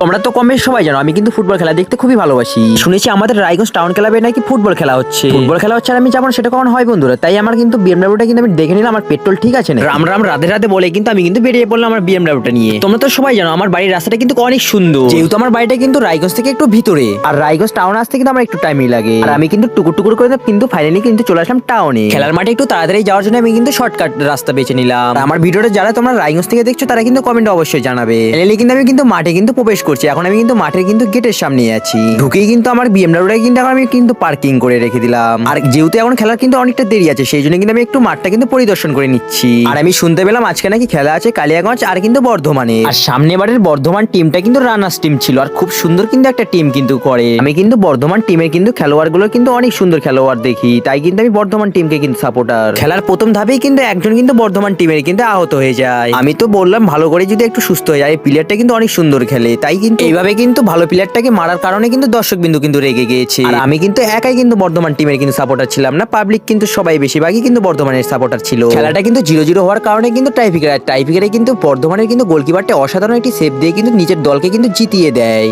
তোমরা তো কম বেশি সবাই জানো আমি কিন্তু ফুটবল খেলা দেখতে খুবই ভালোবাসি। শুনেছি আমাদের রায়গঞ্জ টাউন ক্লাবে নাকি ফুটবল খেলা হচ্ছে আর আমি যাবো না সেটা কখন হয় বন্ধুরা। তাই আমার কিন্তু বিএমডব্লিউটা কিন্তু আমি দেখে নিলাম আমার পেট্রোল ঠিক আছে না। রাম রাম রাধে রাধে বলে কিন্তু আমি কিন্তু বেরিয়ে পড়লাম আমার বিএমডব্লিউটা নিয়ে। তোমরা তো সবাই জানো আমার বাড়ির রাস্তাটা কিন্তু অনেক সুন্দর, যেহেতু আমার বাড়িটা কিন্তু রায়গঞ্জ থেকে একটু ভিতরে আর রায়গঞ্জ টাউন আসতে কিন্তু আমার একটু টাইমই লাগে। আর আমি কিন্তু টুকুর টুকুর করে কিন্তু ফাইনালি কিন্তু চলে আসলাম টাউনে। খেলার মাঠে একটু তাড়াতাড়ি যাওয়ার জন্য আমি কিন্তু শর্টকাট রাস্তা বেছে নিলাম। আর আমার ভিডিওটা যারা তোমরা রায়গঞ্জ থেকে দেখছো তারা কিন্তু কমেন্টে অবশ্যই জানাবে। ফাইনালি কিন্তু আমি কিন্তু মাঠে কিন্তু প্রবেশ করছি। এখন আমি কিন্তু মাঠের কিন্তু গেটের সামনে আছি। ঢুকেই কিন্তু আমার বিএমডব্লিউটা কিন্তু এখন আমি কিন্তু পার্কিং করে রেখে দিলাম। আর যেহেতু এখন খেলার কিন্তু অনেকটা দেরি আছে সেই জন্য কিন্তু আমি একটু মাঠটা কিন্তু পরিদর্শন করে নিচ্ছি। আর আমি শুনতে পেলাম আজকে নাকি খেলা আছে কালিয়াগঞ্জ আর কিন্তু বর্ধমানে। আর সামনে বারের বর্ধমান টিমটা কিন্তু রানার্স টিম ছিল আর খুব সুন্দর কিন্তু একটা টিম কিন্তু করে। আমি কিন্তু বর্ধমান টিমের কিন্তু খেলোয়াড় গুলো কিন্তু অনেক সুন্দর খেলোয়াড় দেখি, তাই কিন্তু আমি বর্ধমান টিমকে কিন্তু সাপোর্টার। খেলার প্রথম ধাপেই কিন্তু একজন কিন্তু বর্ধমান টিমের কিন্তু আহত হয়ে যায়। আমি তো বললাম ভালো করে যদি একটু সুস্থ হয়ে যায়। এই প্লেয়ারটা কিন্তু অনেক সুন্দর খেলে, তাই কিন্তু এইভাবে কিন্তু ভালো প্লেয়ারটাকে মারার কারণে কিন্তু দর্শক বিন্দু কিন্তু রেগে গিয়েছে। আর আমি কিন্তু একাই কিন্তু বর্ধমান টিমের কিন্তু সাপোর্টার ছিলাম না, পাবলিক কিন্তু সবাই বেশিরভাগই কিন্তু বর্ধমানের সাপোর্টার ছিল। খেলাটা কিন্তু 0-0 হওয়ার কারণে কিন্তু টাইব্রেকারে কিন্তু বর্ধমানের কিন্তু গোলকিপারটা অসাধারণ একটি সেভ দিয়ে কিন্তু নিজের দলকে কিন্তু জিতিয়ে দেয়।